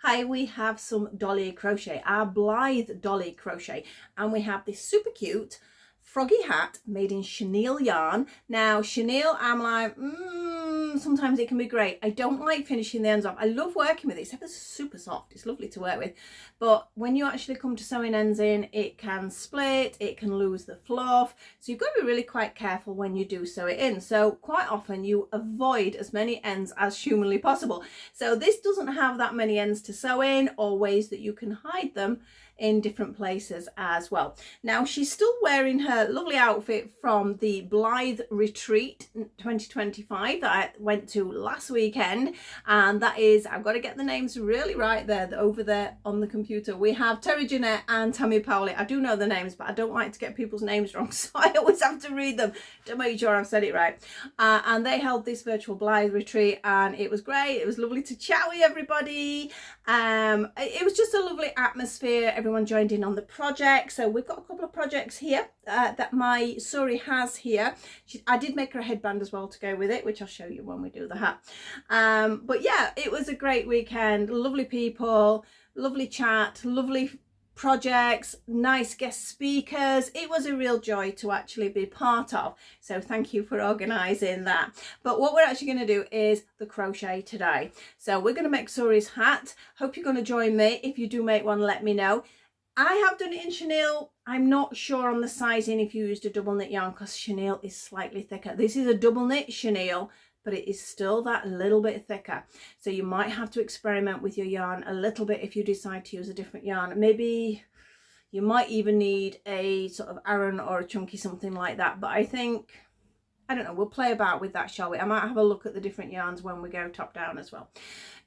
Hi, we have some dolly crochet, our Blythe dolly crochet, and we have this super cute froggy hat made in chenille yarn. Now chenille, I'm like, sometimes it can be great. I don't like finishing the ends off. I love working with it. It's super soft. It's lovely to work with. But when you actually come to sewing ends in, it can split, it can lose the fluff. So you've got to be really quite careful when you do sew it in. So quite often you avoid as many ends as humanly possible. So this doesn't have that many ends to sew in, or ways that you can hide them in different places as well. Now she's still wearing her lovely outfit from the Blythe retreat 2025 that I went to last weekend, and that is, I've got to get the names really right there over there on the computer. We have Terry Jeanette and Tammy Powley. I do know the names, but I don't like to get people's names wrong, so I always have to read them to make sure I've said it right. And they held this virtual Blythe retreat, and it was great. It was lovely to chat with everybody. It was just a lovely atmosphere. Everyone joined in on the project. So we've got a couple of projects here that my Suri has here. I did make her a headband as well to go with it, which I'll show you when we do the hat. But yeah, it was a great weekend. Lovely people, lovely chat, lovely projects, nice guest speakers. It was a real joy to actually be part of, so thank you for organising that. But what we're actually going to do is the crochet today. So we're going to make Suri's hat. Hope you're going to join me. If you do make one, let me know. I have done it in chenille. I'm not sure on the sizing if you used a double knit yarn, because chenille is slightly thicker. This is a double knit chenille, but it is still that little bit thicker. So you might have to experiment with your yarn a little bit if you decide to use a different yarn. Maybe you might even need a sort of Aran or a chunky, something like that. But I think, I don't know, we'll play about with that, shall we? I might have a look at the different yarns when we go top down as well.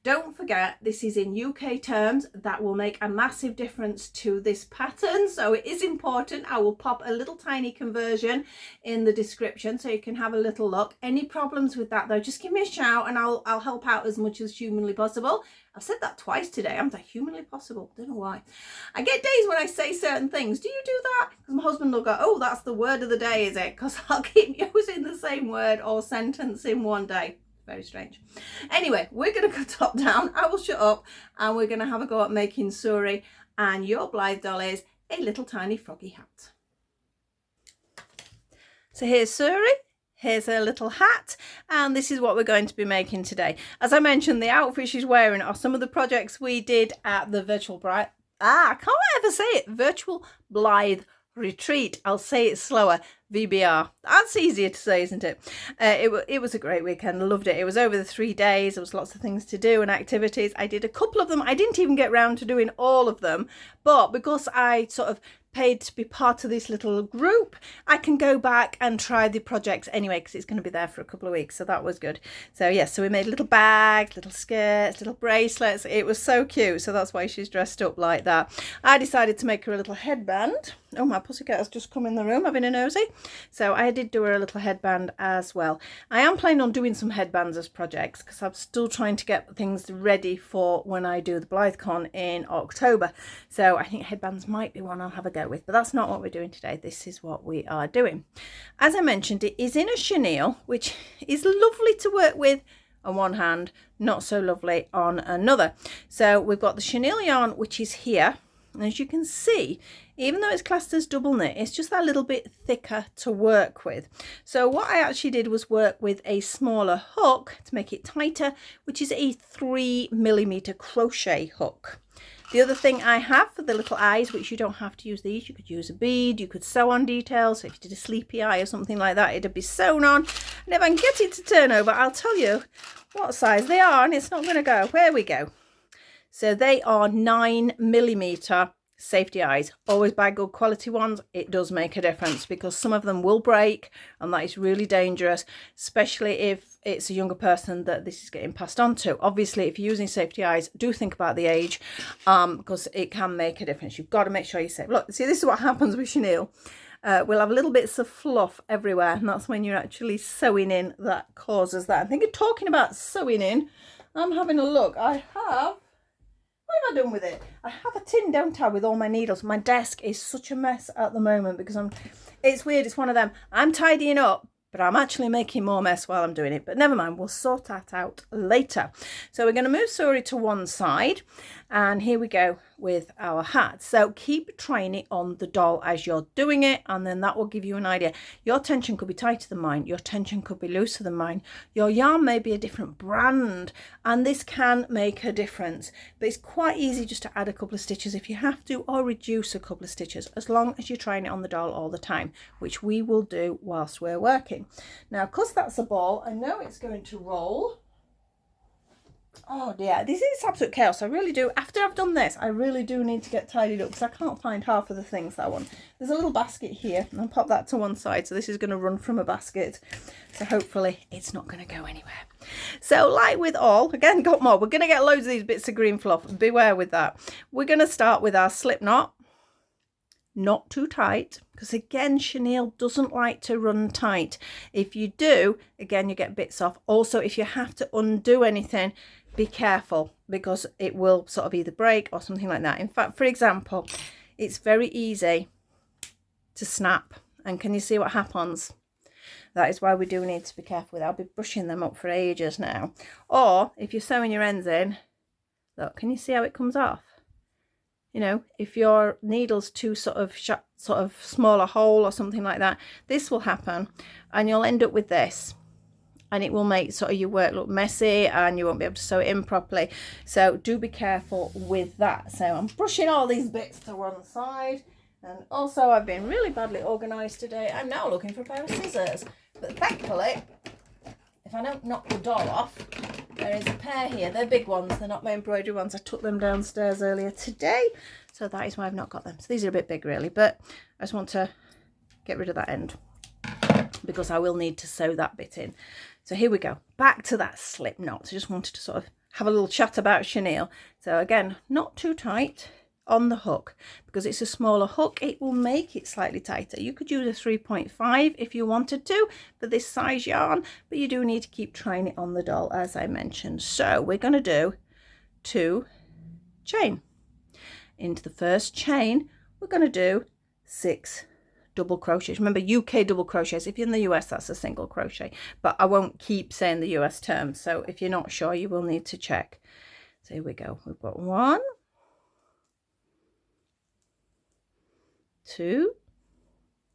Don't forget, this is in UKTerms. That will make a massive difference to this pattern, so it is important. I will pop a little tiny conversion in the description so you can have a little look. Any problems with that though, just give me a shout and I'll help out as much as humanly possible. I've said that twice today. I'm humanly possible. Don't know why. I get days when I say certain things. Do you do that? Because my husband will go, oh, that's the word of the day, is it? Because I'll keep using the same word or sentence in one day. Very strange. Anyway, we're going to go top down. I will shut up and we're going to have a go at making Suri and your Blythe dollies a little tiny froggy hat. So here's Suri. Here's her little hat, and this is what we're going to be making today. As I mentioned, the outfit she's wearing are some of the projects we did at the virtual I can't ever say it, virtual Blythe retreat. I'll say it slower. VBR. That's easier to say, isn't it? It was a great weekend. I loved it. It was over the 3 days. There was lots of things to do and activities. I did a couple of them. I didn't even get round to doing all of them, but because I sort of paid to be part of this little group, I can go back and try the projects anyway, because it's going to be there for a couple of weeks, so that was good. So yes, so we made little bags, little skirts, little bracelets. It was so cute, so that's why she's dressed up like that. I decided to make her a little headband. Oh, my pussycat has just come in the room having a nosy. So I did do her a little headband as well. I am planning on doing some headbands as projects, because I'm still trying to get things ready for when I do the BlytheCon in October. So I think headbands might be one I'll have a go with, but that's not what we're doing today. This is what we are doing. As I mentioned, it is in a chenille, which is lovely to work with on one hand, not so lovely on another. So we've got the chenille yarn, which is here, and as you can see, even though it's classed as double knit, it's just that little bit thicker to work with. So what I actually did was work with a smaller hook to make it tighter, which is a 3mm crochet hook. The other thing I have for the little eyes, which you don't have to use these, you could use a bead, you could sew on details. So if you did a sleepy eye or something like that, it'd be sewn on. And if I can get it to turn over, I'll tell you what size they are, and it's not going to go. Where we go. So they are 9mm safety eyes. Always buy good quality ones. It does make a difference, because some of them will break, and that is really dangerous, especially if it's a younger person that this is getting passed on to. Obviously, if you're using safety eyes, do think about the age, because it can make a difference. You've got to make sure you're safe. Look, see, this is what happens with chenille. We'll have little bits of fluff everywhere, and that's when you're actually sewing in that causes that. I think talking about sewing in, I'm having a look. I have, what have I done with it? I have a tin, don't I, with all my needles. My desk is such a mess at the moment because it's weird. It's one of them. I'm tidying up, but I'm actually making more mess while I'm doing it, but never mind, we'll sort that out later. So we're going to move Suri to one side, and here we go with our hat. So keep trying it on the doll as you're doing it, and then that will give you an idea. Your tension could be tighter than mine, your tension could be looser than mine, your yarn may be a different brand, and this can make a difference. But it's quite easy just to add a couple of stitches if you have to, or reduce a couple of stitches, as long as you're trying it on the doll all the time, which we will do whilst we're working. Now, because that's a ball, I know it's going to roll. Oh dear, this is absolute chaos. I really do, after I've done this, I really do need to get tidied up because I can't find half of the things that I want. There's a little basket here, and I'll pop that to one side. So this is going to run from a basket. So hopefully it's not going to go anywhere. So like with all, again, got more. We're going to get loads of these bits of green fluff. Beware with that. We're going to start with our slip knot. Not too tight, because again, chenille doesn't like to run tight. If you do, again, you get bits off. Also, if you have to undo anything, be careful, because it will sort of either break or something like that. In fact, for example, it's very easy to snap, and can you see what happens? That is why we do need to be careful with it. I'll be brushing them up for ages now. Or if you're sewing your ends in, look, can you see how it comes off? You know, if your needle's too sort of smaller hole or something like that, this will happen, and you'll end up with this, and it will make sort of your work look messy, and you won't be able to sew it in properly. So do be careful with that. So I'm brushing all these bits to one side, and also I've been really badly organised today. I'm now looking for a pair of scissors, but thankfully, if I don't knock the doll off, there is a pair here. They're big ones, they're not my embroidery ones. I took them downstairs earlier today, so that is why I've not got them. So these are a bit big really, but I just want to get rid of that end because I will need to sew that bit in. So here we go, back to that slip knot. I just wanted to sort of have a little chat about chenille. So again, not too tight on the hook, because it's a smaller hook, it will make it slightly tighter. You could use a 3.5 if you wanted to for this size yarn, but you do need to keep trying it on the doll, as I mentioned. So we're going to do 2 chain. Into the first chain, we're going to do 6 double crochets. Remember, UK double crochets. If you're in the US, that's a single crochet, but I won't keep saying the US terms, so if you're not sure, you will need to check. So here we go, we've got 1, 2,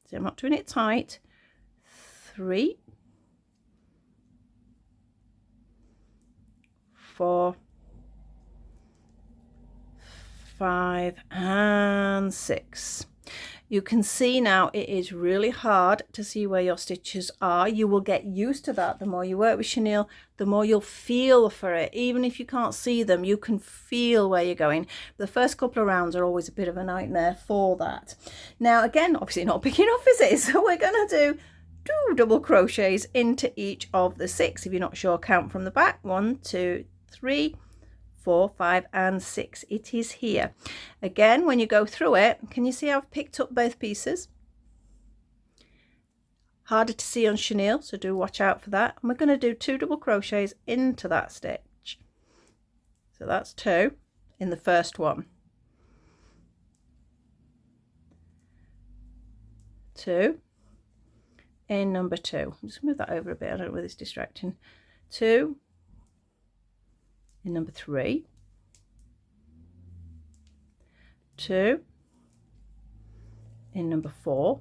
so I'm not doing it tight, 3, 4, 5 and 6. You can see now it is really hard to see where your stitches are. You will get used to that. The more you work with chenille, the more you'll feel for it. Even if you can't see them, you can feel where you're going. The first couple of rounds are always a bit of a nightmare for that. Now again, obviously not big enough, is it? So we're going to do 2 double crochets into each of the 6. If you're not sure, count from the back. 1, 2, 3, 4, 5 and 6. It is here. Again, when you go through it, can you see I've picked up both pieces? Harder to see on chenille, so do watch out for that. And we're going to do 2 double crochets into that stitch. So that's 2 in the first one. 2 in number 2. I'm just move that over a bit. I don't know whether it's distracting. 2 in number 3, 2 in number 4,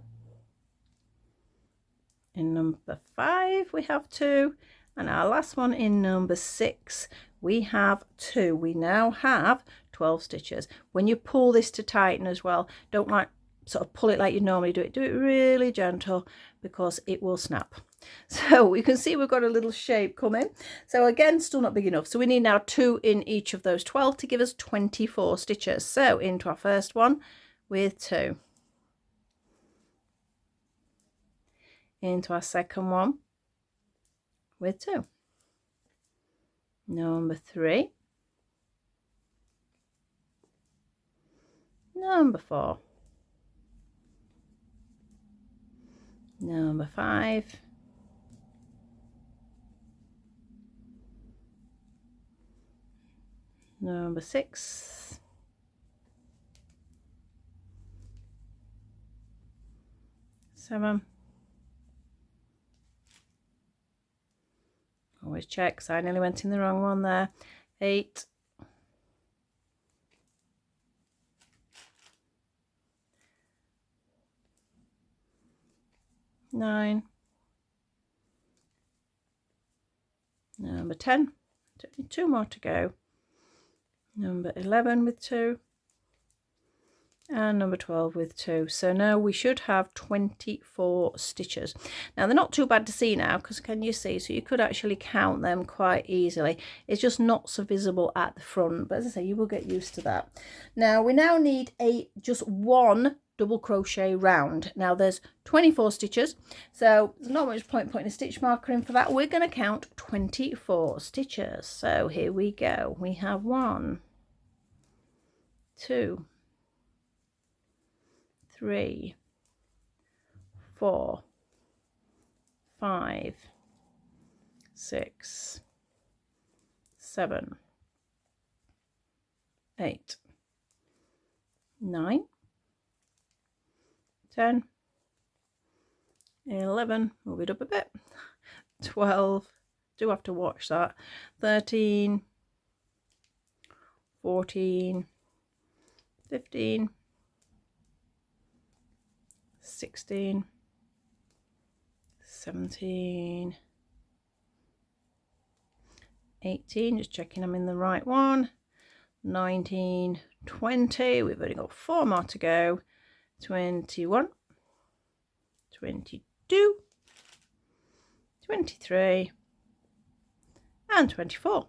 in number 5 we have 2, and our last one in number 6 we have 2. We now have 12 stitches. When you pull this to tighten as well, don't like sort of pull it like you normally do it. Do it really gentle, because it will snap. So we can see we've got a little shape coming. So again, still not big enough. So we need now 2 in each of those 12 to give us 24 stitches. So into our first one with 2. Into our second one with 2. Number 3. Number 4. Number 5. Number 6. Seven. always check because I nearly went in the wrong one there. 8, 9, number 10, 2 more to go, number 11 with 2, and number 12 with 2. So now we should have 24 stitches. Now they're not too bad to see now because can you see, so you could actually count them quite easily. It's just not so visible at the front, but as I say, you will get used to that. Now we now need just one double crochet round. Now there's 24 stitches, so there's not much point putting a stitch marker in for that. We're going to count 24 stitches. So here we go. We have 1, 2, 3, 4, 5, 6, 7, 8, 9, 10, 11, move it up a bit, 12, do have to watch that, 13, 14, 15, 16, 17, 18, just checking I'm in the right one, 19, 20, we've only got 4 more to go, 21, 22, 23, and 24.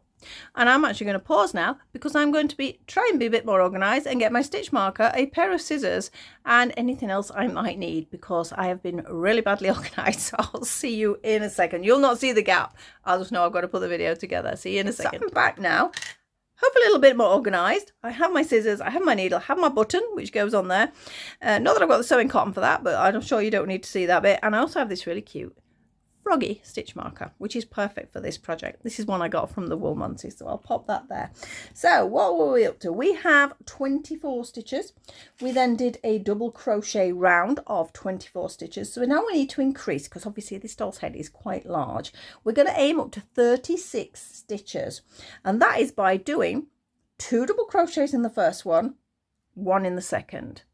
And I'm actually going to pause now because I'm going to try and be a bit more organised and get my stitch marker, a pair of scissors, and anything else I might need because I have been really badly organised. So I'll see you in a second. You'll not see the gap. I'll just know I've got to put the video together. See you in a second. So I'm back now. Hopefully a little bit more organised. I have my scissors, I have my needle, I have my button, which goes on there. Not that I've got the sewing cotton for that, but I'm sure you don't need to see that bit. And I also have this really cute froggy stitch marker, which is perfect for this project. This is one I got from the Wool Monty, so I'll pop that there. So what were we up to? We have 24 stitches. We then did a double crochet round of 24 stitches. So now we need to increase because obviously this doll's head is quite large. We're going to aim up to 36 stitches, and that is by doing 2 double crochets in the first one, 1 in the second,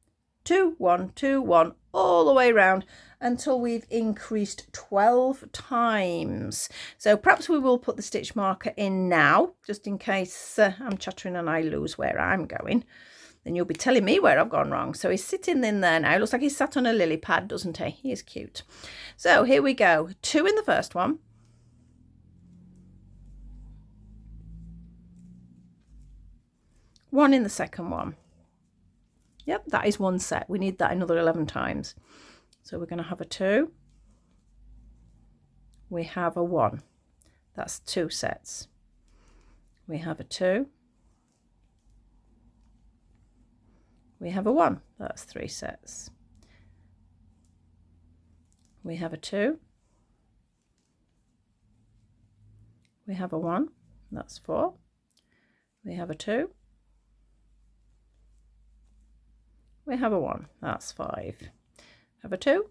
2, 1, 2, 1, all the way around until we've increased 12 times. So perhaps we will put the stitch marker in now, just in case I'm chattering and I lose where I'm going. Then you'll be telling me where I've gone wrong. So he's sitting in there now. It looks like he's sat on a lily pad, doesn't he? He is cute. So here we go. 2 in the first one. 1 in the second one. Yep, that is 1 set. We need that another 11 times. So we're going to have a 2. We have a 1. That's 2 sets. We have a 2. We have a 1. That's 3 sets. We have a 2. We have a 1. That's 4. We have a 2. We have a 1, that's 5. Have a 2.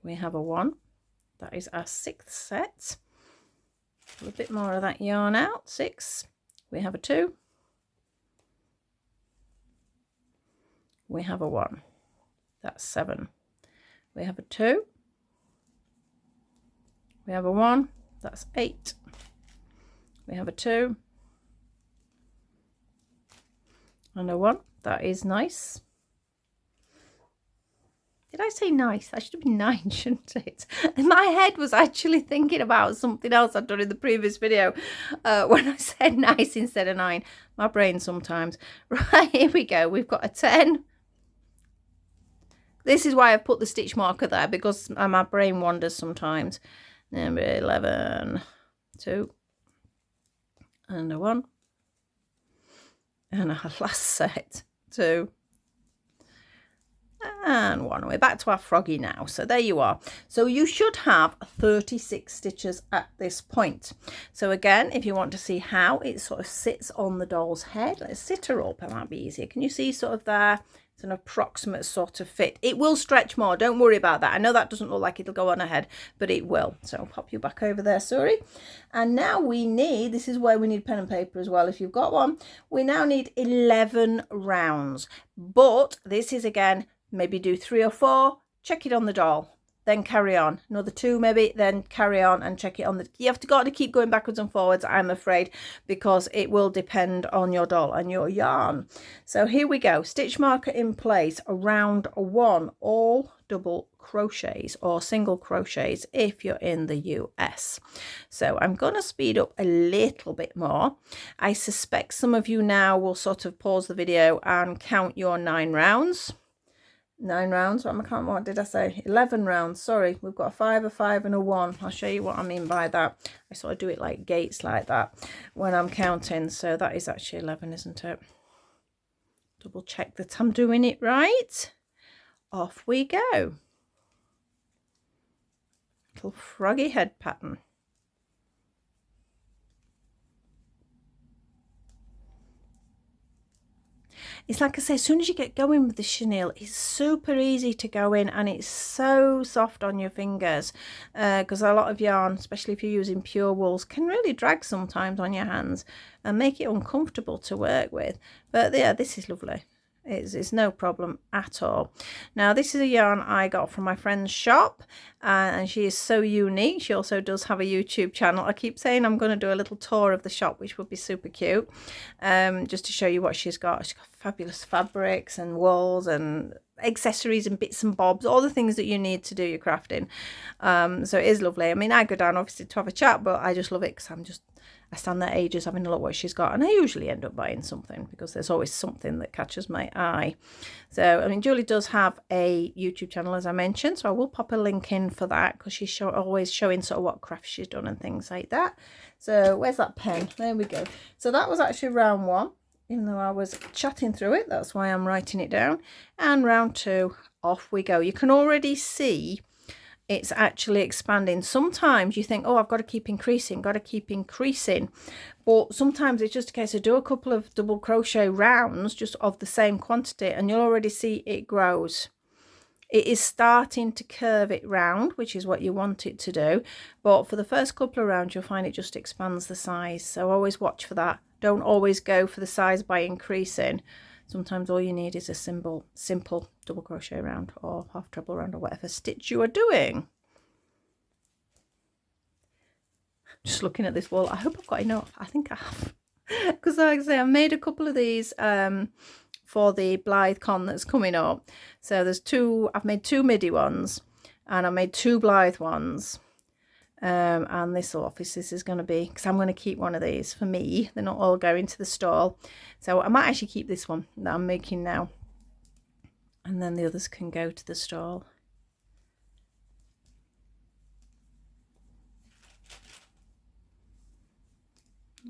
We have a 1, that is our 6th set. Pull a bit more of that yarn out, 6. We have a 2. We have a 1, that's 7. We have a 2. We have a 1, that's 8. We have a 2. And a 1, that is nice. Did I say nice? That should have been 9, shouldn't it? My head was actually thinking about something else I'd done in the previous video when I said nice instead of 9. My brain sometimes. Right, here we go. We've got a 10. This is why I've put the stitch marker there, because my brain wanders sometimes. Number 11, 2, and a 1. And our last set, 2 and 1. We're back to our froggy now. So there you are. So you should have 36 stitches at this point. So again, if you want to see how it sort of sits on the doll's head, let's sit her up. It might be easier. Can you see sort of there? It's an approximate sort of fit. It will stretch more, don't worry about that. I know that doesn't look like it'll go on ahead, but it will. So I'll pop you back over there, sorry. And now we need, this is where we need pen and paper as well if you've got one. We now need 11 rounds, but this is again, maybe do 3 or 4, check it on the doll, then carry on. Another 2 maybe, then carry on and check it on the, you have got to keep going backwards and forwards, I'm afraid, because it will depend on your doll and your yarn. So here we go, stitch marker in place, round 1, all double crochets or single crochets if you're in the US. So I'm going to speed up a little bit more. I suspect some of you now will sort of pause the video and count your 9 rounds. 9 rounds, what did I say? 11 rounds, sorry. We've got a 5, a 5 and a 1. I'll show you what I mean by that. I sort of do it like gates like that when I'm counting. So that is actually 11, isn't it? Double check that I'm doing it right. Off we go. Little froggy head pattern. It's like I say, as soon as you get going with the chenille, it's super easy to go in and it's so soft on your fingers because a lot of yarn, especially if you're using pure wools, can really drag sometimes on your hands and make it uncomfortable to work with. But yeah, this is lovely. It's no problem at all. Now this is a yarn I got from my friend's shop and she is so unique. She also does have a YouTube channel. I keep saying I'm going to do a little tour of the shop, which would be super cute, just to show you what she's got. She's got fabulous fabrics and wools and accessories and bits and bobs, all the things that you need to do your crafting. So it is lovely. I mean, I go down obviously to have a chat, but I just love it because I stand there ages having a look what she's got, and I usually end up buying something because there's always something that catches my eye. So I mean, Julie does have a YouTube channel, as I mentioned, so I will pop a link in for that because she's always showing sort of what crafts she's done and things like that. So where's that pen? There we go. So that was actually round 1, even though I was chatting through it, that's why I'm writing it down. And round 2, off we go. You can already see it's actually expanding. Sometimes you think, oh, I've got to keep increasing, but sometimes it's just a case of do a couple of double crochet rounds just of the same quantity and you'll already see it grows. It is starting to curve it round, which is what you want it to do, but for the first couple of rounds you'll find it just expands the size. So always watch for that. Don't always go for the size by increasing. Sometimes all you need is a simple double crochet round or half treble round or whatever stitch you are doing. Just looking at this wall, I hope I've got enough. I think I have, because like I say, I've made a couple of these for the Blythe con that's coming up. So there's 2, I've made 2 MIDI ones and I made 2 Blythe ones. And this office, this is going to be, because I'm going to keep one of these for me. They're not all going to the stall. So I might actually keep this one that I'm making now. And then the others can go to the stall.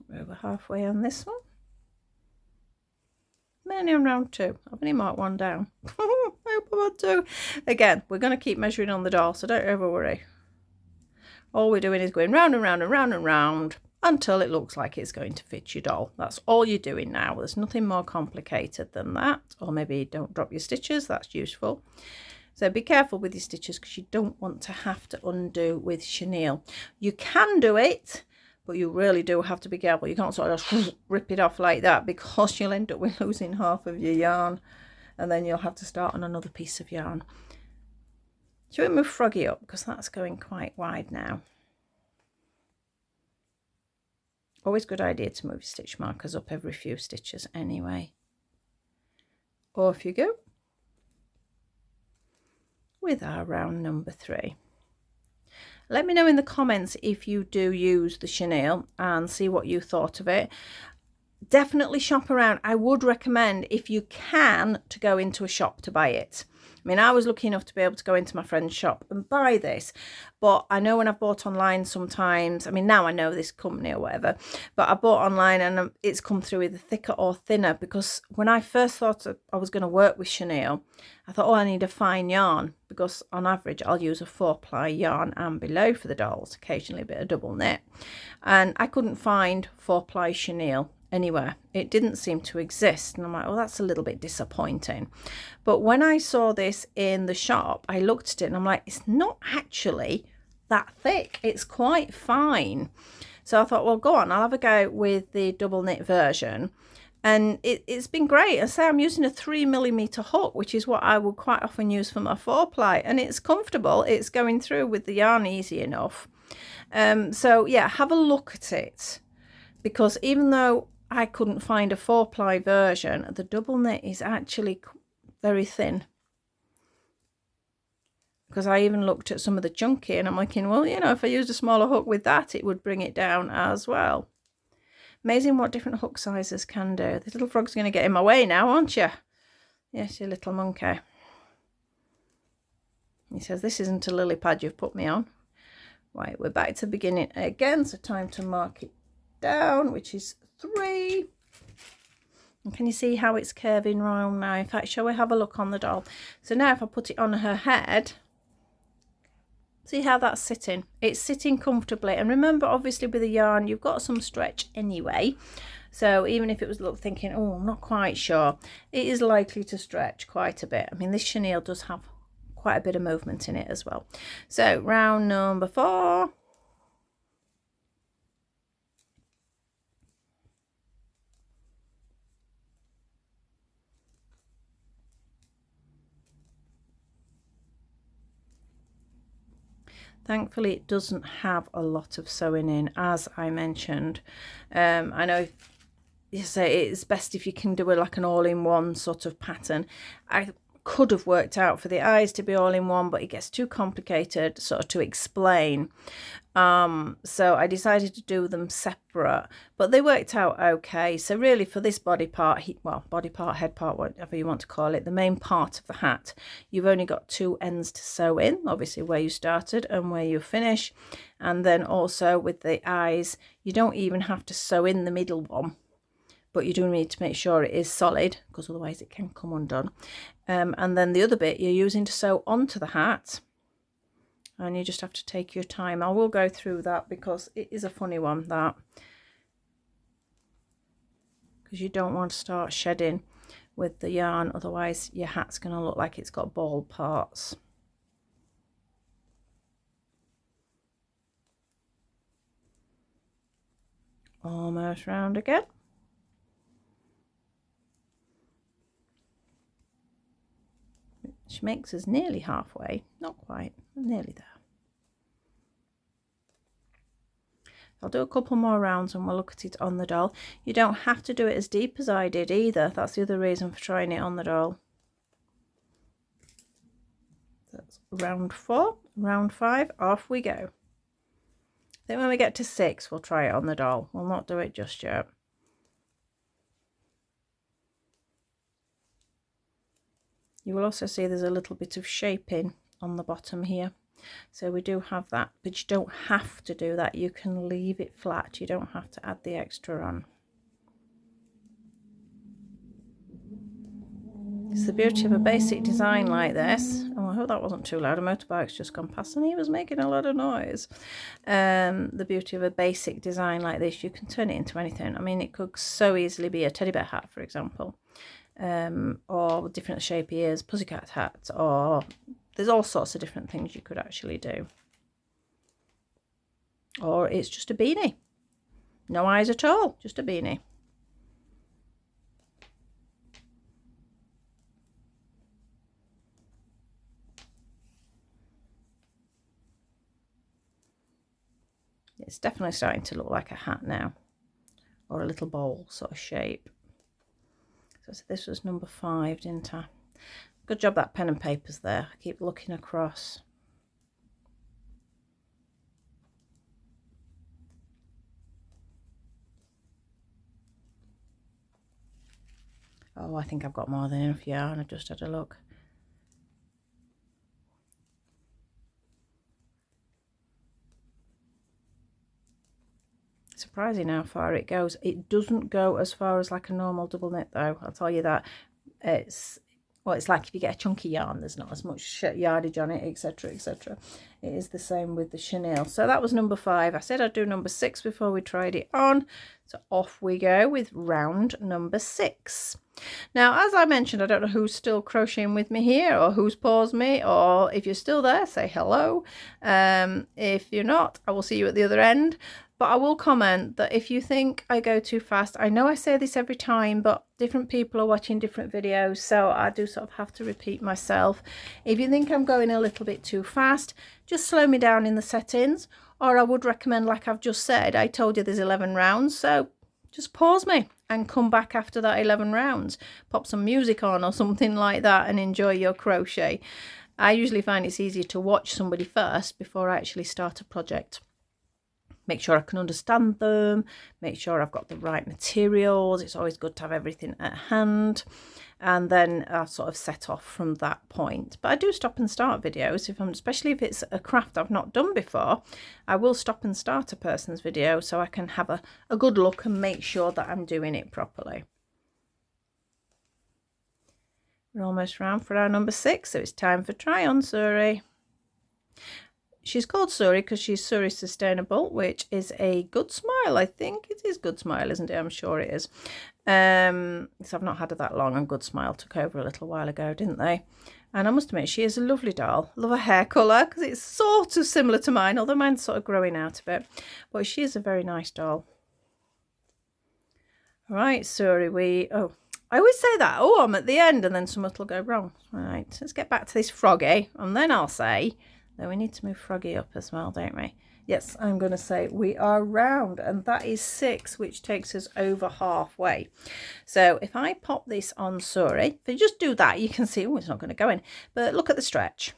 We're over halfway on this one. Mainly on round 2. I've only marked 1 down. I hope I want to. Again, we're going to keep measuring on the doll, so don't ever worry. All we're doing is going round and round and round and round until it looks like it's going to fit your doll. That's all you're doing now. There's nothing more complicated than that. Or maybe don't drop your stitches. That's useful. So be careful with your stitches because you don't want to have to undo with chenille. You can do it, but you really do have to be careful. You can't sort of rip it off like that because you'll end up with losing half of your yarn and then you'll have to start on another piece of yarn. Should we move Froggy up because that's going quite wide now? Always good idea to move stitch markers up every few stitches anyway. Off you go with our round number 3. Let me know in the comments if you do use the chenille and see what you thought of it. Definitely shop around. I would recommend, if you can, to go into a shop to buy it. I mean, I was lucky enough to be able to go into my friend's shop and buy this, but I know when I've bought online sometimes, I mean, now I know this company or whatever, but I bought online and it's come through either thicker or thinner, because when I first thought I was going to work with chenille, I thought, oh, I need a fine yarn, because on average I'll use a 4-ply yarn and below for the dolls, occasionally a bit of double knit, and I couldn't find 4-ply chenille anywhere. It didn't seem to exist, and I'm like, oh, that's a little bit disappointing. But when I saw this in the shop, I looked at it and I'm like, it's not actually that thick, it's quite fine. So I thought, well, go on, I'll have a go with the double knit version. And it's been great. I say I'm using a 3mm hook, which is what I would quite often use for my 4-ply, and it's comfortable. It's going through with the yarn easy enough. So yeah, have a look at it, because even though I couldn't find a 4-ply version, the double knit is actually very thin. Because I even looked at some of the chunky and I'm thinking, well, you know, if I used a smaller hook with that, it would bring it down as well. Amazing what different hook sizes can do. This little frog's going to get in my way now, aren't you? Yes, you little monkey. He says, this isn't a lily pad you've put me on. Right, we're back to the beginning again, so time to mark it down, which is 3. And can you see how it's curving round now? In fact, shall we have a look on the doll? So now if I put it on her head, see how that's sitting? It's sitting comfortably. And remember, obviously with the yarn, you've got some stretch anyway. So even if it was thinking, oh, I'm not quite sure, it is likely to stretch quite a bit. I mean, this chenille does have quite a bit of movement in it as well. So round number 4. Thankfully, it doesn't have a lot of sewing in, as I mentioned. I know you say it's best if you can do it like an all-in-one sort of pattern. I could have worked out for the eyes to be all-in-one, but it gets too complicated sort of to explain. So I decided to do them separate, but they worked out okay. So really for this body part, well, body part, head part, whatever you want to call it, the main part of the hat, you've only got 2 ends to sew in, obviously where you started and where you finish. And then also with the eyes, you don't even have to sew in the middle one, but you do need to make sure it is solid, because otherwise it can come undone. And then the other bit you're using to sew onto the hat, and you just have to take your time. I will go through that because it is a funny one, that, because you don't want to start shedding with the yarn, otherwise your hat's going to look like it's got bald parts. Almost round again. Which makes us nearly halfway, not quite, nearly there. I'll do a couple more rounds and we'll look at it on the doll. You don't have to do it as deep as I did either. That's the other reason for trying it on the doll. That's round 4, round 5, off we go. Then when we get to 6, we'll try it on the doll. We'll not do it just yet. You will also see there's a little bit of shaping on the bottom here. So we do have that, but you don't have to do that. You can leave it flat. You don't have to add the extra on. It's the beauty of a basic design like this. Oh, I hope that wasn't too loud. A motorbike's just gone past and he was making a lot of noise. The beauty of a basic design like this, you can turn it into anything. I mean, it could so easily be a teddy bear hat, for example. Or different shape ears, pussycat hats, or there's all sorts of different things you could actually do. Or it's just a beanie. No eyes at all, just a beanie. It's definitely starting to look like a hat now, or a little bowl sort of shape. So this was number 5, didn't I? Good job that pen and paper's there. I keep looking across. Oh, I think I've got more than enough yarn. I just had a look. Surprising how far it goes. It doesn't go as far as like a normal double knit though, I'll tell you that. It's Well, it's like if you get a chunky yarn, there's not as much yardage on it, etc, etc. It is the same with the chenille. So that was number 5. I said I'd do number 6 before we tried it on. So off we go with round number 6. Now, as I mentioned, I don't know who's still crocheting with me here, or who's paused me, or if you're still there, say hello. If you're not, I will see you at the other end. But I will comment that if you think I go too fast, I know I say this every time, but different people are watching different videos, so I do sort of have to repeat myself. If you think I'm going a little bit too fast, just slow me down in the settings, or I would recommend, like I've just said, I told you there's 11 rounds, so just pause me and come back after that 11 rounds. Pop some music on or something like that and enjoy your crochet. I usually find it's easier to watch somebody first before I actually start a project. Make sure I can understand them, make sure I've got the right materials. It's always good to have everything at hand, and then I'll sort of set off from that point. But I do stop and start videos, especially if it's a craft I've not done before. I will stop and start a person's video so I can have a good look and make sure that I'm doing it properly. We're almost round for our number 6, so it's time for try on Suri. She's called Suri because she's Suri Sustainable, which is a Good Smile. I think it is Good Smile, isn't it? I'm sure it is. So I've not had her that long, and Good Smile took over a little while ago, didn't they? And I must admit, she is a lovely doll. Love her hair colour because it's sort of similar to mine, although mine's sort of growing out a bit. But she is a very nice doll. All right, Suri, I always say that. Oh, I'm at the end, and then something will go wrong. All right, let's get back to this froggy, and then I'll say... Now we need to move Froggy up as well, don't we? Yes, I'm going to say we are round, and that is 6, which takes us over halfway. So if I pop this on Suri, if you just do that, you can see, oh, it's not going to go in. But look at the stretch.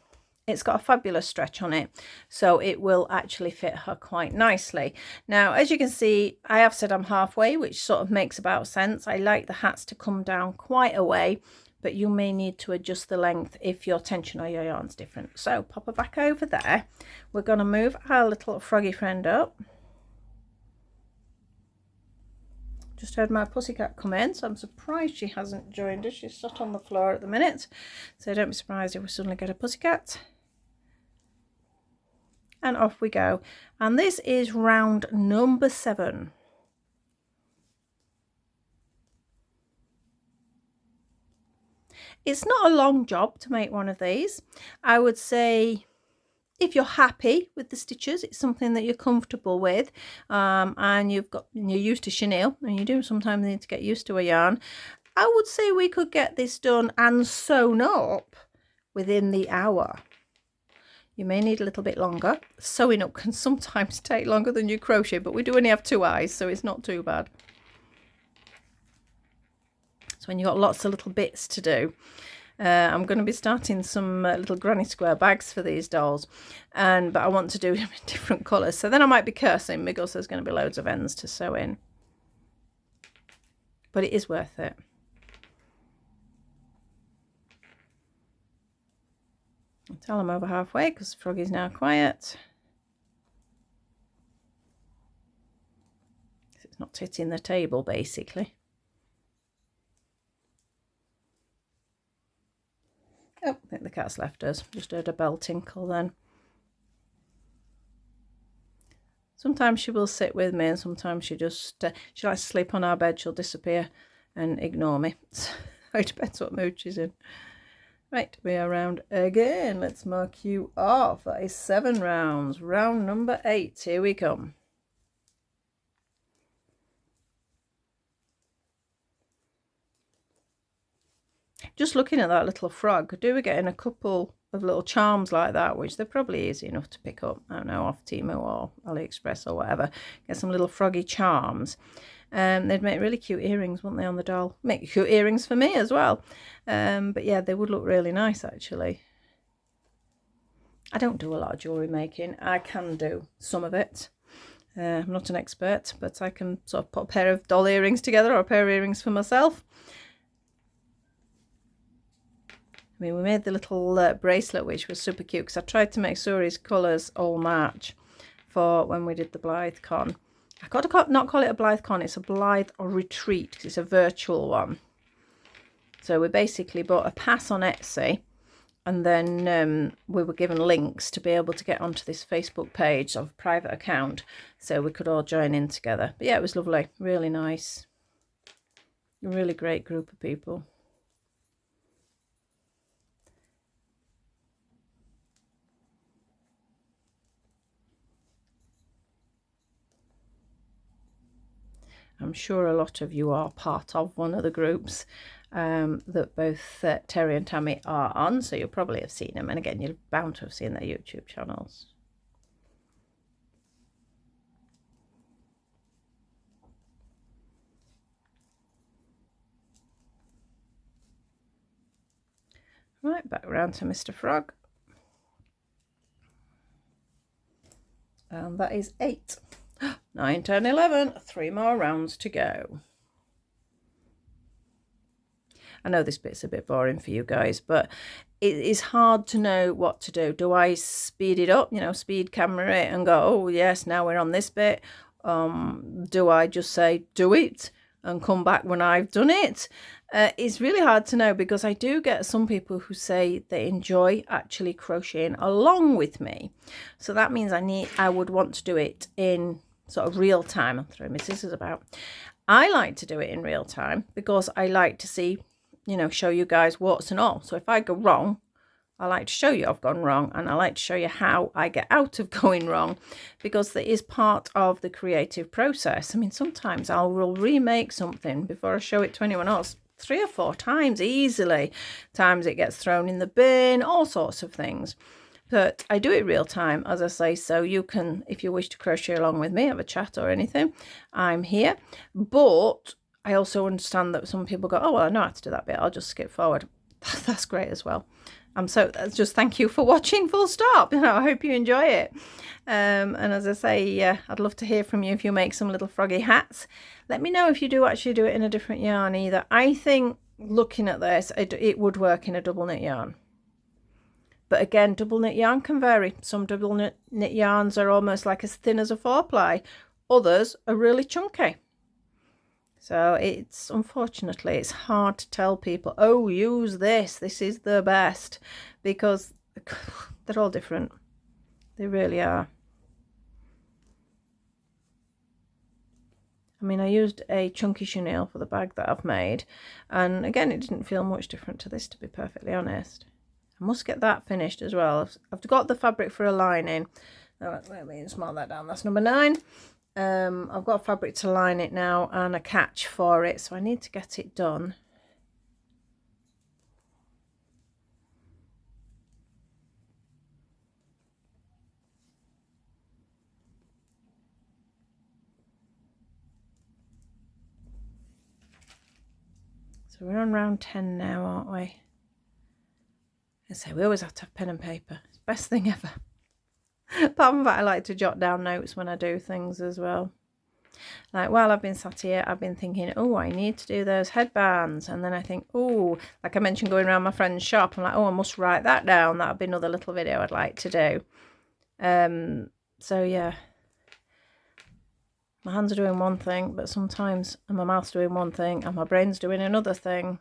It's got a fabulous stretch on it, so it will actually fit her quite nicely. Now, as you can see, I have said I'm halfway, which sort of makes about sense. I like the hats to come down quite a way, but you may need to adjust the length if your tension or your yarn's different. So pop her back over there. We're going to move our little froggy friend up. Just heard my pussycat come in, so I'm surprised she hasn't joined us. She's sat on the floor at the minute, so don't be surprised if we suddenly get a pussycat. And off we go. And this is round number 7. It's not a long job to make one of these. I would say if you're happy with the stitches, it's something that you're comfortable with, and you're used to chenille, and you do sometimes need to get used to a yarn, I would say we could get this done and sewn up within the hour. You may need a little bit longer. Sewing up can sometimes take longer than you crochet, but we do only have 2 eyes, so it's not too bad. So when you've got lots of little bits to do. I'm going to be starting some little granny square bags for these dolls, but I want to do them in different colours. So then I might be cursing because there's going to be loads of ends to sew in. But it is worth it. I'll tell I'm over halfway because Froggy's now quiet. It's not hitting the table basically. Oh, I think the cat's left us. Just heard a bell tinkle then. Sometimes she will sit with me, and sometimes she just, she likes to sleep on our bed. She'll disappear and ignore me. So it depends what mood she's in. Right, we are round again. Let's mark you off. That is 7 rounds. Round number 8. Here we come. Just looking at that little frog, do we get in a couple of little charms like that, which they're probably easy enough to pick up, I don't know, off Temu or AliExpress or whatever. Get some little froggy charms. They'd make really cute earrings, wouldn't they, on the doll? Make cute earrings for me as well. But yeah, they would look really nice actually. I don't do a lot of jewellery making. I can do some of it. I'm not an expert, but I can sort of put a pair of doll earrings together or a pair of earrings for myself. I mean, we made the little bracelet, which was super cute, because I tried to make Suri's colours all match for when we did the Blythe con. I got to not call it a Blythe con, it's a Blythe or retreat, because it's a virtual one. So we basically bought a pass on Etsy, and then we were given links to be able to get onto this Facebook page of a private account so we could all join in together. But yeah, it was lovely, really nice, a really great group of people. I'm sure a lot of you are part of one of the groups that both Terry and Tammy are on, so you'll probably have seen them, and again, you're bound to have seen their YouTube channels. Right, back around to Mr. Frog. And that is 8. 9, 10, 11. 3 more rounds to go. I know this bit's a bit boring for you guys, but it is hard to know what to do. Do I speed it up, speed camera it and go, oh yes, now we're on this bit? Do I just say, do it and come back when I've done it? It's really hard to know, because I do get some people who say they enjoy actually crocheting along with me. So that means I would want to do it in sort of real time. I'm throwing my scissors about. I like to do it in real time because I like to see, show you guys warts and all. So if I go wrong, I like to show you I've gone wrong, and I like to show you how I get out of going wrong, because that is part of the creative process. I mean, sometimes I will remake something before I show it to anyone else 3 or 4 times easily. Times it gets thrown in the bin, all sorts of things. But I do it real time, as I say, so you can, if you wish to crochet along with me, have a chat or anything, I'm here. But I also understand that some people go, oh, well, I know how to do that bit, I'll just skip forward. That's great as well. So that's just thank you for watching, full stop. I hope you enjoy it. And as I say, I'd love to hear from you if you make some little froggy hats. Let me know if you do actually do it in a different yarn either. I think, looking at this, it would work in a double knit yarn. But again, double knit yarn can vary. Some double knit yarns are almost like as thin as a 4-ply. Others are really chunky. So unfortunately, it's hard to tell people, oh, use this. This is the best, because they're all different. They really are. I mean, I used a chunky chenille for the bag that I've made. And again, it didn't feel much different to this, to be perfectly honest. I must get that finished as well. I've got the fabric for a lining. Let me just mark that down. That's number 9. I've got fabric to line it now and a catch for it, so I need to get it done. So we're on round 10 now, aren't we? I say we always have to have pen and paper. It's the best thing ever. Apart from that, I like to jot down notes when I do things as well. Like while I've been sat here, I've been thinking, oh, I need to do those headbands. And then I think, oh, like I mentioned, going around my friend's shop, I'm like, oh, I must write that down. That'll be another little video I'd like to do. So yeah, my hands are doing one thing, but sometimes my mouth's doing one thing and my brain's doing another thing.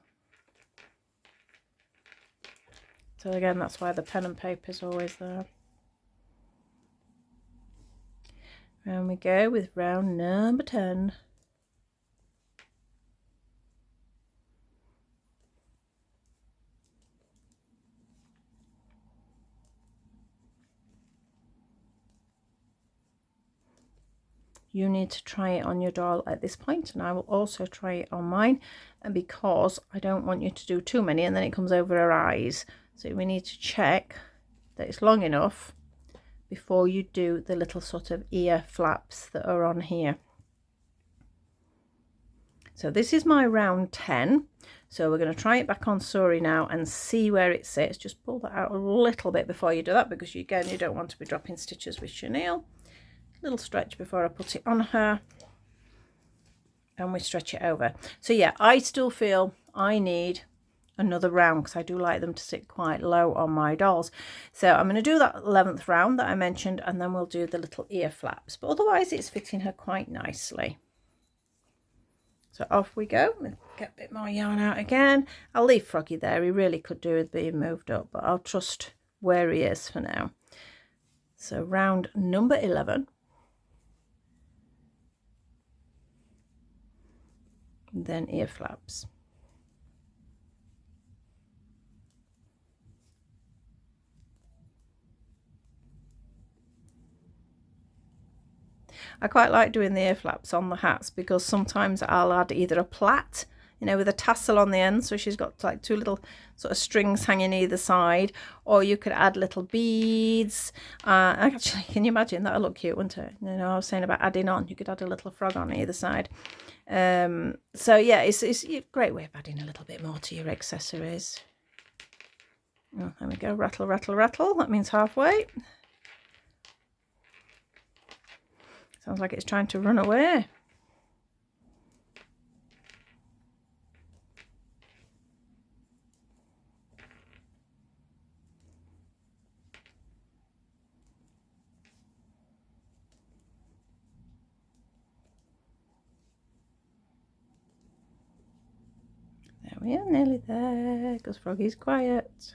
So again, that's why the pen and paper is always there. Round we go with round number 10. You need to try it on your doll at this point, and I will also try it on mine, and because I don't want you to do too many and then it comes over her eyes. So we need to check that it's long enough before you do the little sort of ear flaps that are on here. So this is my round 10. So we're going to try it back on Suri now and see where it sits. Just pull that out a little bit before you do that, because you don't want to be dropping stitches with chenille. Little stretch before I put it on her, and we stretch it over. So yeah, I still feel I need another round, because I do like them to sit quite low on my dolls. So I'm going to do that 11th round that I mentioned, and then we'll do the little ear flaps, but otherwise it's fitting her quite nicely. So off we go. Get a bit more yarn out again. I'll leave Froggy there. He really could do with being moved up, but I'll trust where he is for now. So round number 11. And then ear flaps. I quite like doing the ear flaps on the hats because sometimes I'll add either a plait, you know, with a tassel on the end, so she's got like two little sort of strings hanging either side, or you could add little beads. Actually, can you imagine? That'll look cute, wouldn't it? You know, I was saying about adding on, you could add a little frog on either side. So yeah, it's a great way of adding a little bit more to your accessories. Oh, there we go, rattle, rattle, rattle. That means halfway. Sounds like it's trying to run away. There we are, nearly there, because Froggy's quiet.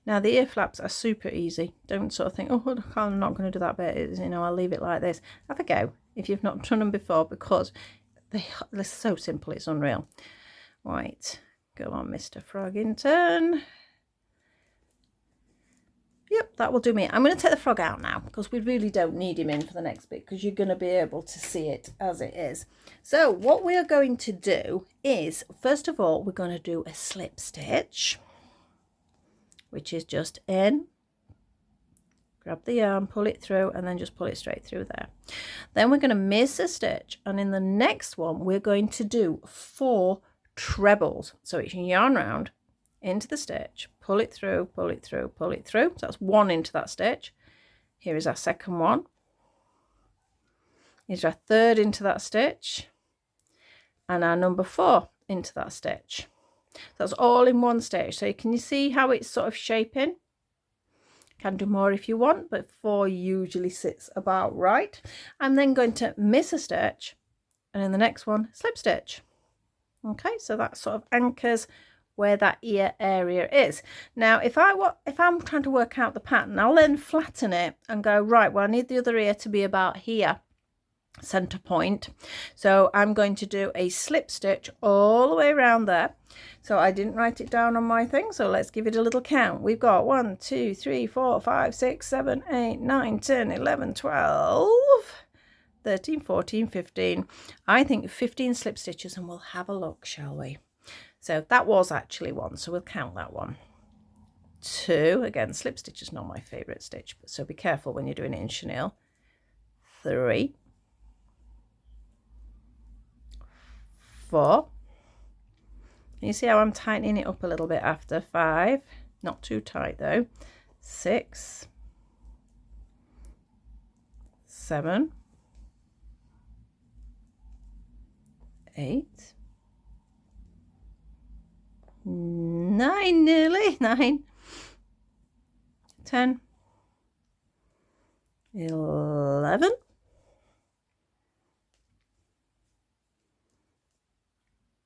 Now the ear flaps are super easy. Don't sort of think, oh, I'm not going to do that bit. You know, I'll leave it like this. Have a go if you've not done them before, because they're so simple. It's unreal. Right, go on, Mr. Froggington. Yep, that will do me. I'm going to take the frog out now because we really don't need him in for the next bit, because you're going to be able to see it as it is. So what we are going to do is, first of all, we're going to do a slip stitch, which is just in, grab the yarn, pull it through, and then just pull it straight through there. Then we're going to miss a stitch, and in the next one we're going to do 4 trebles. So it's yarn round into the stitch, pull it through, pull it through, pull it through. So that's 1 into that stitch. Here is our second one. Here's our third into that stitch, and our number 4 into that stitch. That's all in one stitch. So can you see how it's sort of shaping? Can do more if you want, but 4 usually sits about right. I'm then going to miss a stitch, and in the next one slip stitch. Okay, so that sort of anchors where that ear area is. Now if I'm trying to work out the pattern, I'll then flatten it and go, right, well I need the other ear to be about here, center point. So I'm going to do a slip stitch all the way around there. So I didn't write it down on my thing, so let's give it a little count. We've got 1 2 3 4 5 6 7 8 9 10 11 12 13 14 15. I think 15 slip stitches, and we'll have a look, shall we? So that was actually 1, so we'll count that one. 2, again, slip stitch is not my favorite stitch, so be careful when you're doing it in chenille. 3, 4. You see how I'm tightening it up a little bit after. 5, not too tight though. 6, 7, 8, 9, nearly 9, 10, 11,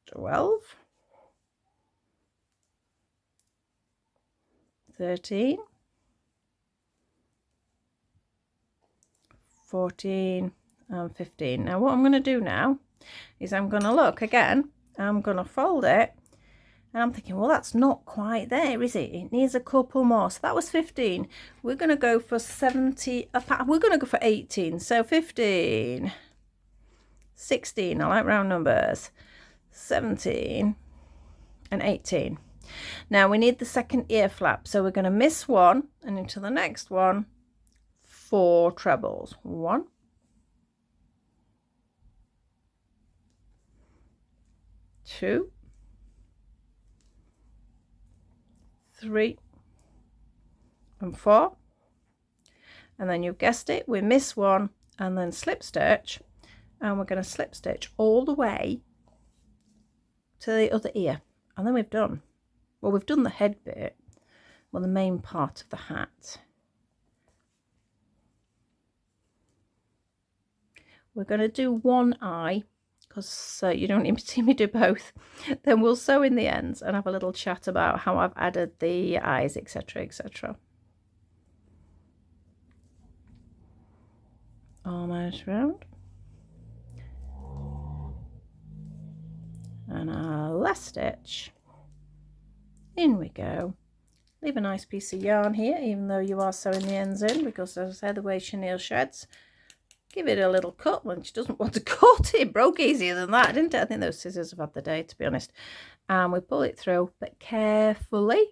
12, 13, 14 and 15. Now what I'm going to do now is I'm going to look again, I'm going to fold it, and I'm thinking, well, that's not quite there, is it? It needs a couple more. So that was 15. We're going to go for 70. We're going to go for 18. So 15, 16. I like round numbers. 17 and 18. Now we need the second ear flap. So we're going to miss 1, and into the next one, 4 trebles. 1, 2, 3 and 4, and then you've guessed it, we miss 1 and then slip stitch, and we're going to slip stitch all the way to the other ear, and then we've done the head bit, well, the main part of the hat. we're going to do one eye, because you don't need to see me do both. Then we'll sew in the ends and have a little chat about how I've added the eyes, etc, etc. Almost round. And our last stitch. In we go. Leave a nice piece of yarn here, even though you are sewing the ends in, because as I said, the way Chenille shreds, give it a little cut when she doesn't want to cut. It broke easier than that, didn't it? I think those scissors have had the day, to be honest. And we pull it through, but carefully.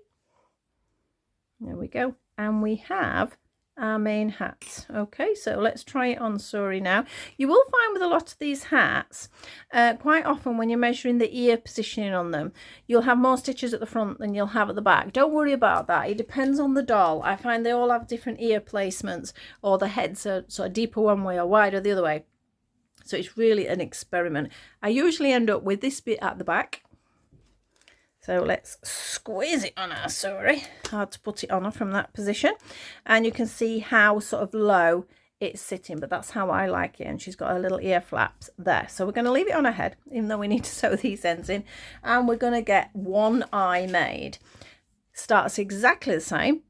There we go. And we have our main hat. Okay, so let's try it on Suri now. You will find with a lot of these hats, quite often when you're measuring the ear positioning on them, you'll have more stitches at the front than you'll have at the back. Don't worry about that. It depends on the doll. I find they all have different ear placements, or the heads are sort of deeper one way or wider the other way. So it's really an experiment. I usually end up with this bit at the back. So let's squeeze it on our Suri. Hard to put it on her from that position. And you can see how sort of low it's sitting, but that's how I like it. And she's got her little ear flaps there. So we're going to leave it on her head, even though we need to sew these ends in. And we're going to get one eye made. Starts exactly the same.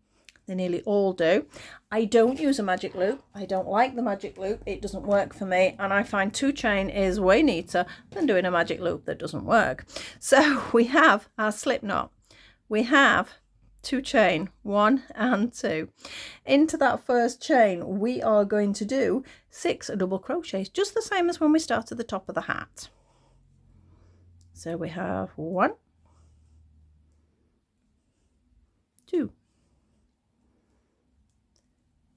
They nearly all do. I don't use a magic loop. I don't like the magic loop. It doesn't work for me. And I find 2 chain is way neater than doing a magic loop that doesn't work. So we have our slip knot. We have 2 chain, 1 and 2. Into that first chain, we are going to do 6 double crochets, just the same as when we started the top of the hat. So we have 1, 2,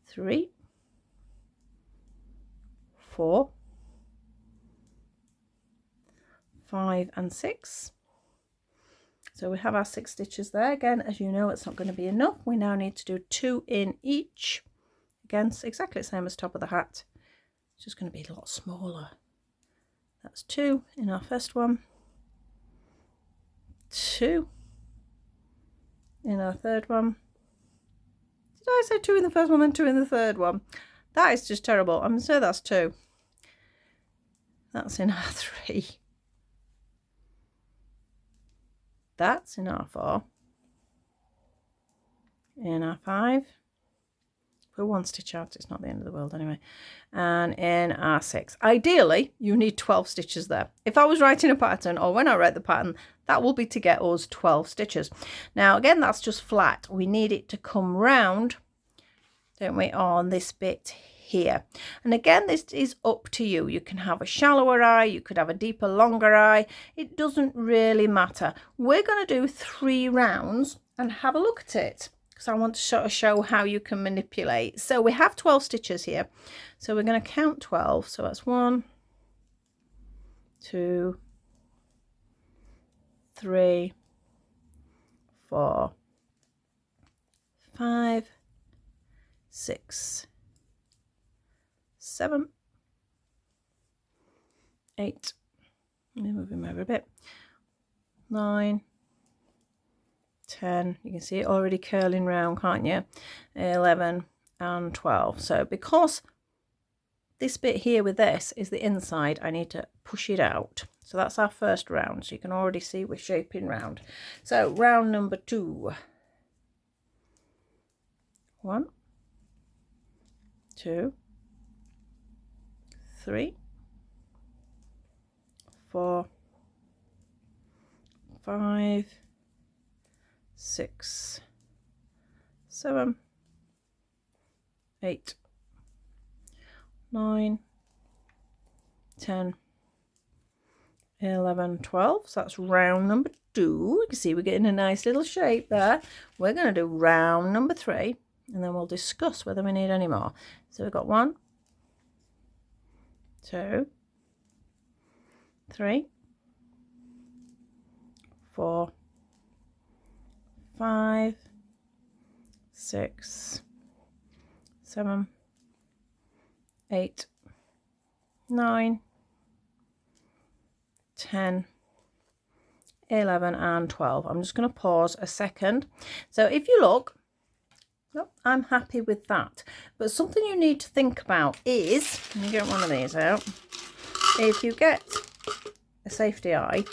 3, 4, 5 and 6. So we have our 6 stitches there. Again, as you know, it's not going to be enough. We now need to do 2 in each. Again, it's exactly the same as top of the hat. It's just going to be a lot smaller. That's 2 in our first one, 2 in our third one. Did I say 2 in the first one and 2 in the third one? That is just terrible. I'm going to say that's 2. That's in our 3. That's in our 4. In our 5. Put 1 stitch out, it's not the end of the world anyway. And in our 6. Ideally, you need 12 stitches there. If I was writing a pattern, or when I write the pattern, that will be to get us 12 stitches. Now, again, that's just flat. We need it to come round, don't we, on this bit here. And again, this is up to you. You can have a shallower eye, you could have a deeper, longer eye. It doesn't really matter. We're going to do 3 rounds and have a look at it, because I want to sort of show how you can manipulate. So we have 12 stitches here. So we're going to count 12. So that's 1, 2, 3, 4, 5, 6, 7, 8. Let me move him over a bit. 9, 10. You can see it already curling round, can't you? 11 and 12. So because this bit here with this is the inside, I need to push it out. So that's our first round. So you can already see we're shaping round. So round number 2. 1, 2, 3, 4, 5, 6, 7, 8, 9, 10, 11, 12. So that's round number 2. You can see we're getting a nice little shape there. We're going to do round number 3, and then we'll discuss whether we need any more. So we've got 1, 2, 3, 4, 5, 6, 7, 8, 9, 10, 11 and 12. I'm just going to pause a second. So if you look, Yep, I'm happy with that. But something you need to think about is, let me get one of these out. If you get a safety eye,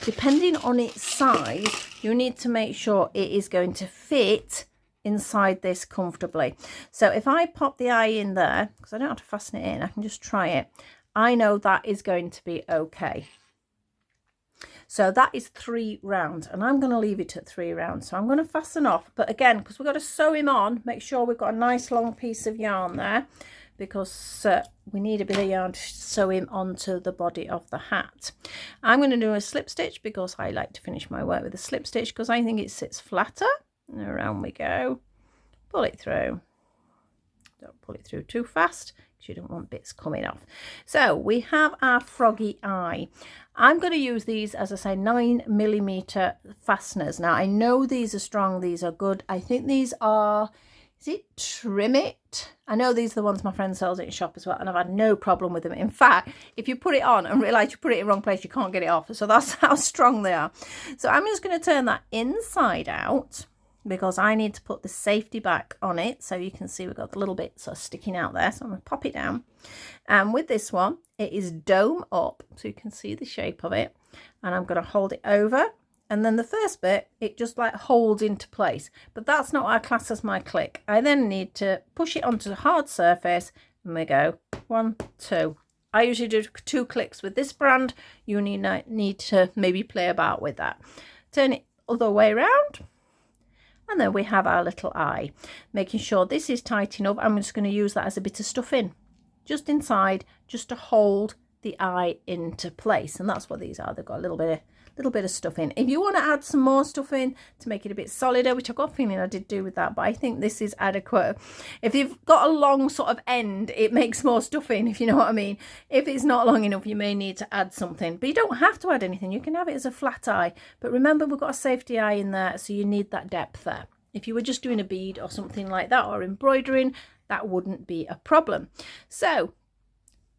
depending on its size, you need to make sure it is going to fit inside this comfortably. So if I pop the eye in there, because I don't have to fasten it in, I can just try it. I know that is going to be okay. So that is 3 rounds, and I'm going to leave it at 3 rounds. So I'm going to fasten off, but again, because we've got to sew him on, make sure we've got a nice long piece of yarn there, because we need a bit of yarn to sew him onto the body of the hat. I'm going to do a slip stitch because I like to finish my work with a slip stitch because I think it sits flatter. And around we go. Pull it through. Don't pull it through too fast because you don't want bits coming off. So we have our froggy eye. I'm going to use these, as I say, 9mm fasteners. Now I know these are strong, these are good. I think these are, is it Trim It? I know these are the ones my friend sells at shop as well, and I've had no problem with them. In fact, if you put it on and realise you put it in the wrong place, you can't get it off. So that's how strong they are. So I'm just going to turn that inside out, because I need to put the safety back on it. So you can see we've got the little bits sort of sticking out there. So I'm going to pop it down. And with this one, it is dome up, so you can see the shape of it. And I'm going to hold it over. And then the first bit, it just like holds into place. But that's not what I class as my click. I then need to push it onto the hard surface. And we go 1, 2. I usually do 2 clicks with this brand. You need to maybe play about with that. Turn it other way around. And then we have our little eye, making sure this is tight enough. I'm just going to use that as a bit of stuff in, just inside, just to hold the eye into place. And that's what these are. They've got a little bit of stuff in. If you want to add some more stuff in to make it a bit solider, which I've got a feeling I did do with that, but I think this is adequate. If you've got a long sort of end, it makes more stuff in, if you know what I mean. If it's not long enough, you may need to add something, but you don't have to add anything. You can have it as a flat eye, but remember we've got a safety eye in there, so you need that depth there. If you were just doing a bead or something like that, or embroidering, that wouldn't be a problem. So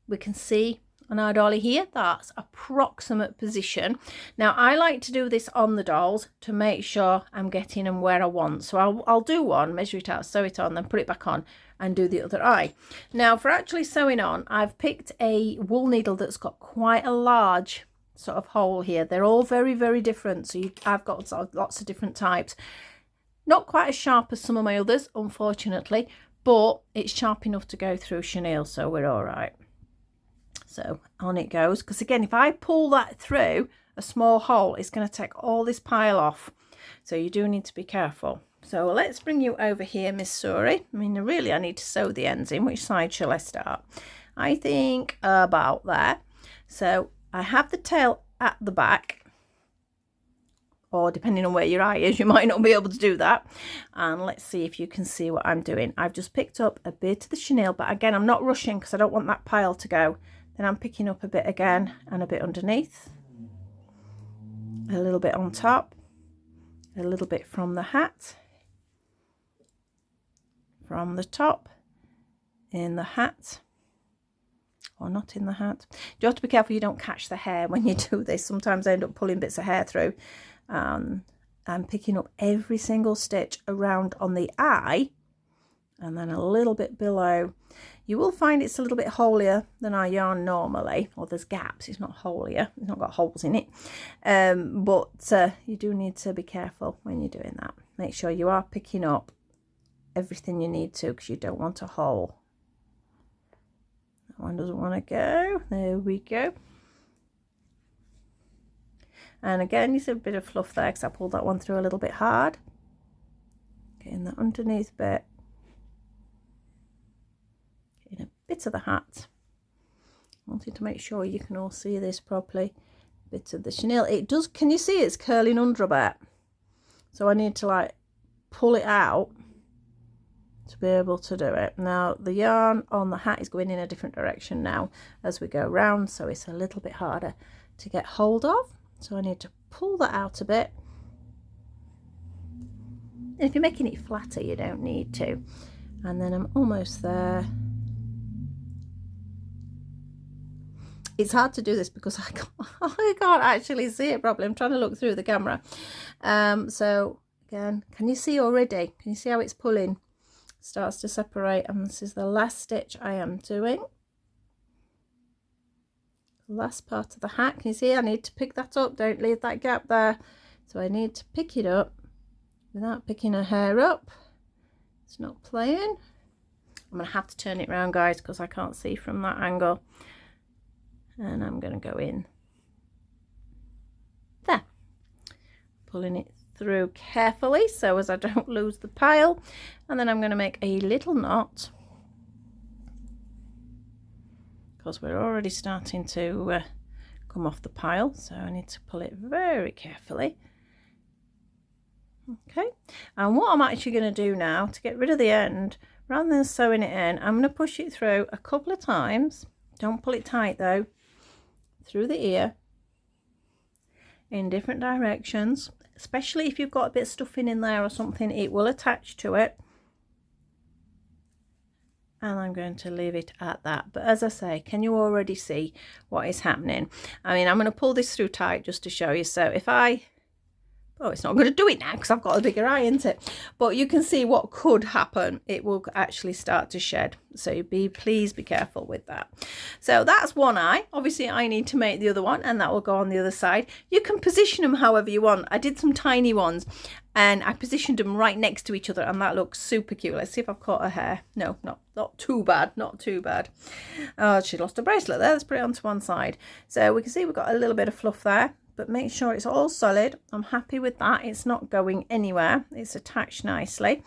we can see on our dolly here, that's approximate position. Now I like to do this on the dolls to make sure I'm getting them where I want. So I'll do one, measure it out, sew it on, then put it back on and do the other eye. Now for actually sewing on, I've picked a wool needle that's got quite a large sort of hole here. They're all very, very different. So I've got lots of different types. Not quite as sharp as some of my others, unfortunately, but it's sharp enough to go through chenille, so we're all right. So on it goes, because again, if I pull that through a small hole, it's going to take all this pile off. So you do need to be careful. So let's bring you over here, Miss Suri. I mean, really, I need to sew the ends in. Which side shall I start? I think about there. So I have the tail at the back, or depending on where your eye is, you might not be able to do that. And let's see if you can see what I'm doing. I've just picked up a bit of the chenille, but again, I'm not rushing because I don't want that pile to go. Then I'm picking up a bit again and a bit underneath, a little bit on top, a little bit from the hat, from the top, in the hat, or not in the hat. You have to be careful you don't catch the hair when you do this. Sometimes I end up pulling bits of hair through. I'm picking up every single stitch around on the eye, and then a little bit below. You will find it's a little bit holier than our yarn normally, or there's gaps. It's not holier, it's not got holes in it, but you do need to be careful when you're doing that. Make sure you are picking up everything you need to, because you don't want a hole. That one doesn't want to go. There we go. And again, you see a bit of fluff there because I pulled that one through a little bit hard. Getting that underneath bit. Getting a bit of the hat. Wanting to make sure you can all see this properly. Bit of the chenille. It does, can you see it's curling under a bit? So I need to like pull it out to be able to do it. Now the yarn on the hat is going in a different direction now as we go round, so it's a little bit harder to get hold of. So I need to pull that out a bit. And if you're making it flatter, you don't need to. And then I'm almost there. It's hard to do this because I can't actually see it properly. I'm trying to look through the camera. So again, can you see already? Can you see how it's pulling? starts to separate, and this is the last stitch I am doing. Last part of the hat. Can you see I need to pick that up? Don't leave that gap there. So I need to pick it up without picking her hair up. It's not playing. I'm going to have to turn it around, guys, because I can't see from that angle. And I'm going to go in there, pulling it through carefully so as I don't lose the pile. And then I'm going to make a little knot, because we're already starting to come off the pile, so I need to pull it very carefully. Okay, and what I'm actually going to do now to get rid of the end, rather than sewing it in, I'm going to push it through a couple of times. Don't pull it tight though. Through the ear in different directions, especially if you've got a bit of stuffing in there or something, it will attach to it. And I'm going to leave it at that. But as I say, can you already see what is happening? I mean, I'm going to pull this through tight just to show you. So if I, oh, it's not going to do it now because I've got a bigger eye, isn't it? But you can see what could happen. It will actually start to shed. So please be careful with that. So that's one eye. Obviously, I need to make the other one, and that will go on the other side. You can position them however you want. I did some tiny ones, and I positioned them right next to each other, and that looks super cute. Let's see if I've caught her hair. No, not too bad, not too bad. Oh, she lost a bracelet there. Let's put it onto one side. So we can see we've got a little bit of fluff there, but make sure it's all solid. I'm happy with that. It's not going anywhere. It's attached nicely.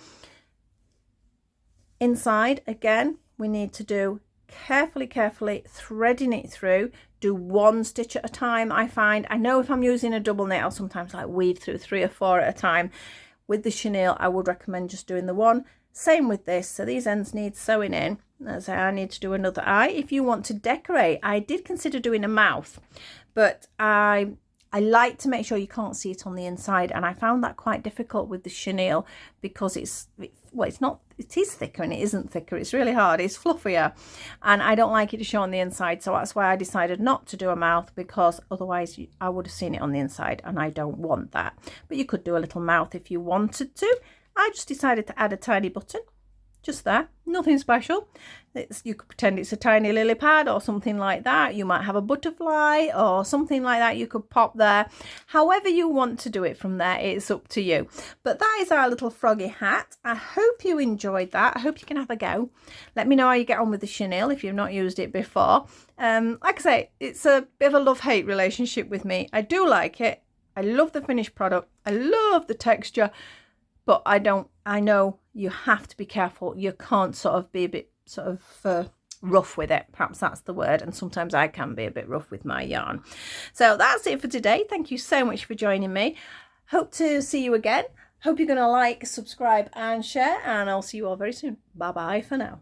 Inside, again, we need to do carefully threading it through. Do one stitch at a time. I know if I'm using a double knit, I'll sometimes like weave through 3 or 4 at a time. With the chenille, I would recommend just doing the one. Same with this. So these ends need sewing in. As I need to do another eye. If you want to decorate, I did consider doing a mouth, but I like to make sure you can't see it on the inside, and I found that quite difficult with the chenille because it is thicker and it isn't thicker. It's really hard. It's fluffier, and I don't like it to show on the inside, so that's why I decided not to do a mouth, because otherwise I would have seen it on the inside, and I don't want that. But you could do a little mouth if you wanted to. I just decided to add a tiny button just there, nothing special. You could pretend it's a tiny lily pad or something like that. You might have a butterfly or something like that you could pop there. However you want to do it from there, it's up to you. But that is our little froggy hat. I hope you enjoyed that. I hope you can have a go. Let me know how you get on with the chenille if you've not used it before. Like I say, it's a bit of a love-hate relationship with me. I do like it. I love the finished product. I love the texture. But I know you have to be careful. You can't sort of be a bit rough with it. Perhaps that's the word. And sometimes I can be a bit rough with my yarn. So that's it for today. Thank you so much for joining me. Hope to see you again. Hope you're going to like, subscribe and share. And I'll see you all very soon. Bye bye for now.